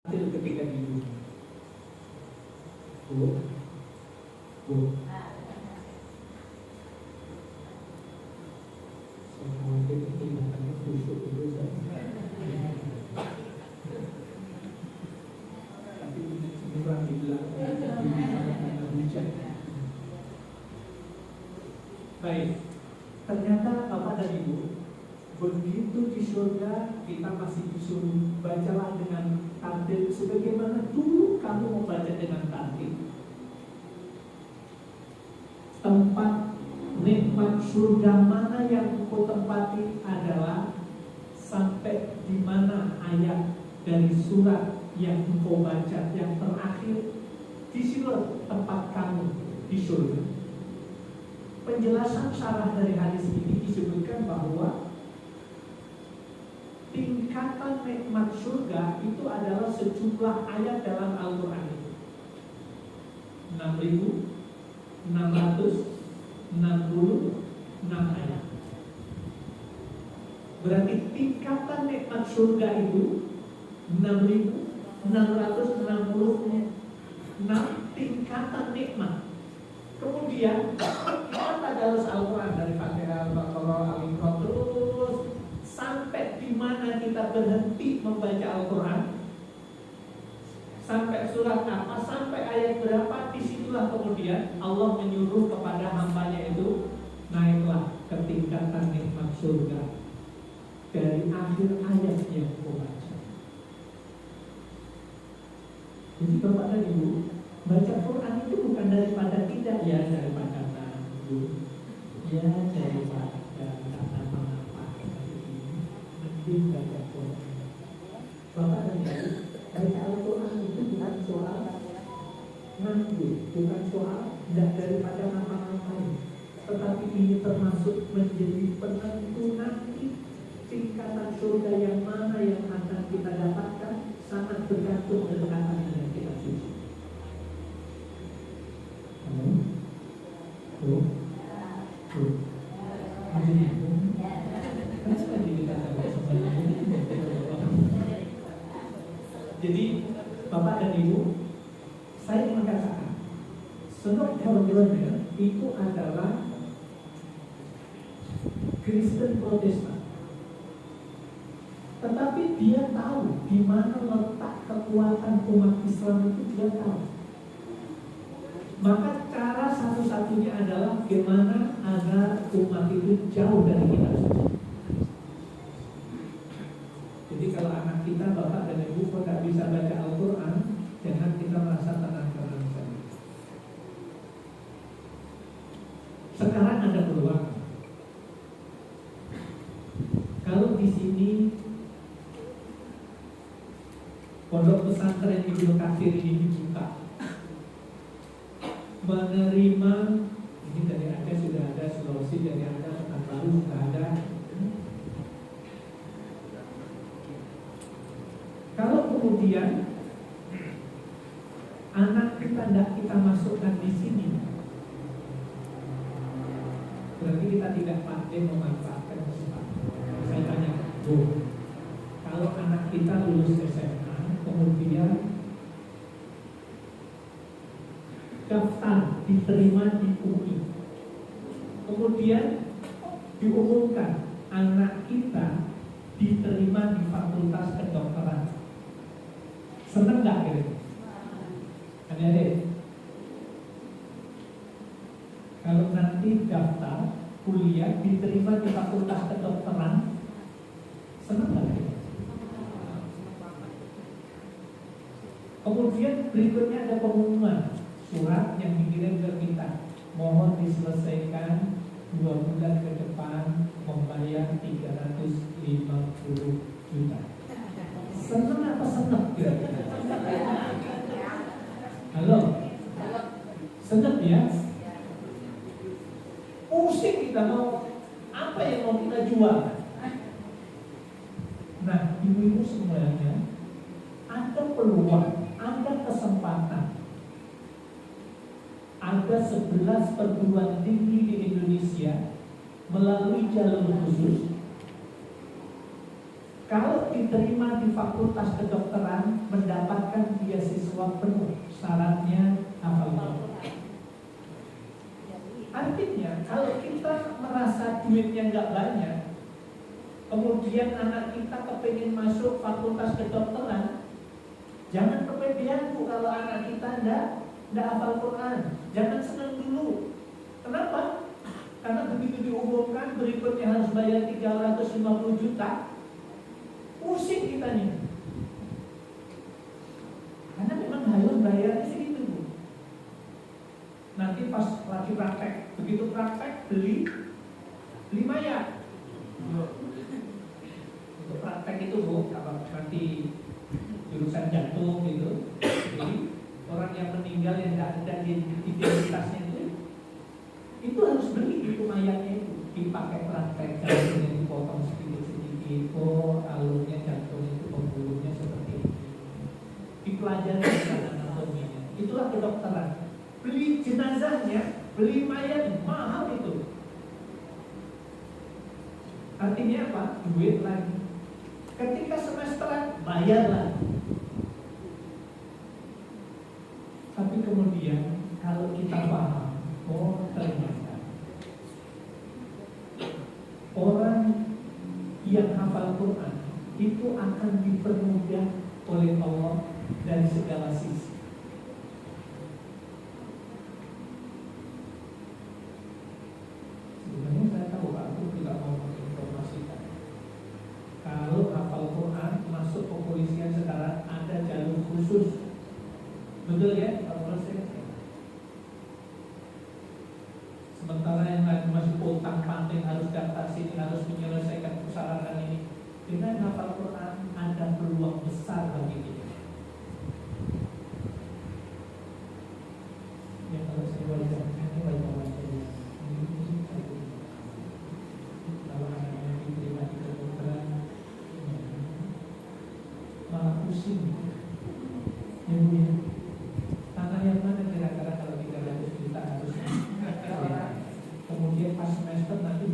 ketika di dunia. Saya khawatir ingatannya busuk dulu tapi semurah dibilang hujan. Baik, ternyata Bapak dan Ibu, begitu di surga kita masih disuruh bacalah dengan tartil sebagaimana dulu kamu membaca dengan tartil. Tempat nikmat surga mana yang engkau tempati adalah sampai di mana ayat dari surat yang engkau baca yang terakhir, di situ tempat kamu di surga. Penjelasan syarah dari hadis ini disebutkan bahwa tingkatan nikmat surga itu adalah sejumlah ayat dalam Al-Quran itu 6.666 ayat. Berarti tingkatan nikmat surga itu 6.666 tingkatan nikmat. Kemudian kita tadarus Al-Quran dari Fatihah, Al-Baqarah, Al-Imran terus sampai di mana kita berhenti membaca Al-Quran, sampai surat apa, sampai ayat berapa, disitulah kemudian Allah menyuruh kepada hambanya itu naiklah ke tingkatan nikmat surga dari akhir ayat yang kau baca. Jadi Bapak dan Ibu, baca Quran itu bukan daripada tidak, ya daripada tanggung, ya daripada karena mengapa mending baca Quran. Bapak dan Ibu, baca Al-Quran itu bukan soal nanggung, bukan soal tidak daripada ngapa-ngapain, tetapi ini termasuk menjadi penentu nanti tingkatan surga yang mana yang akan kita dapatkan, sangat bergantung kedekatan dengan kita suci. Jadi Bapak dan Ibu, saya mengatakan Senok Hormone itu adalah Kristen Protestan, tetapi dia tahu di mana letak kekuatan umat Islam itu, dia tahu. Maka cara satu-satunya adalah bagaimana agar umat itu jauh dari kitab suci. Jadi kalau anak kita, Bapak dan Ibu, kok tidak bisa baca Al-Quran, jangan kita merasa tenang-tenang saja. Sekarang ada peluang. Kalau di sini pondok pesantren Ibnu Katsir ini dibuka, menerima, ini dari Aceh sudah ada, Sulawesi dari ada, Pekanbaru sudah ada. Kalau kemudian anak kita tidak kita masukkan di sini, berarti kita tidak pandai memanfaatkan kesempatan. Saya tanya, kalau anak kita lulus SMA, kemudian daftar diterima di UI, kemudian diumumkan anak kita diterima di fakultas kedokteran, seneng nggak kira-kira? Adik-adik, kalau nanti daftar kuliah diterima di fakultas kedokteran, seneng nggak kira-kira? Kemudian berikutnya ada pengumuman surat yang dikirim ke kita, mohon diselesaikan 2 bulan ke depan membayar 350 juta. Seneng apa seneng? Halo? Seneng ya? Pusing kita mau apa yang mau kita jual. Nah, ibu-ibu semuanya, ada peluang, ada kesempatan. Ada 11 perguruan tinggi di Indonesia melalui jalur khusus. Kalau diterima di fakultas kedokteran mendapat kemudian anak kita kepengen masuk fakultas kedokteran, jangan kepedean Bu kalau anak kita ndak hafal Quran. Jangan senang dulu. Kenapa? Karena begitu diumumkan berikutnya harus bayar 350 juta, pusing kita nih. Karena memang harus bayarnya segitu Bu. Nanti pas lagi praktek, begitu praktek beli maya. Untuk praktek itu Bu, kalau nanti jurusan jantung gitu, jadi orang yang meninggal yang tidak ada identitasnya itu harus beli itu mayatnya itu, dipakai praktek, jantungnya dipotong sedikit-sedikit, oh alurnya jantung itu pembuluhnya seperti ini, dipelajari cara anatominya. Itulah kedokteran. Beli jenazahnya, beli mayat mahal itu. Artinya apa? Duit lagi. Ketika semesteran bayar lagi. Tapi kemudian kalau kita paham, oh ternyata orang yang hafal Quran itu akan dipermudah oleh Allah dari segala sisi. Sebenarnya saya tahu Pak, aku tidak mau menginformasikan. Kalau hafal Quran masuk kepolisian sekarang ada jalur khusus, betul ya Pak Polisi? Sementara yang lain masih potang panting, harus daftar sini, harus menyelesaikan persyaratan ini. Dengan hafal Quran ada peluang besar bagi kita. Ya kalau saya baca ini baca ya. Kalau anaknya diterima di kedokteran, malah pusing. Ya Bu ya. Tanah yang mana kira-kira kalau 300 juta harusnya? Kemudian pas semester nanti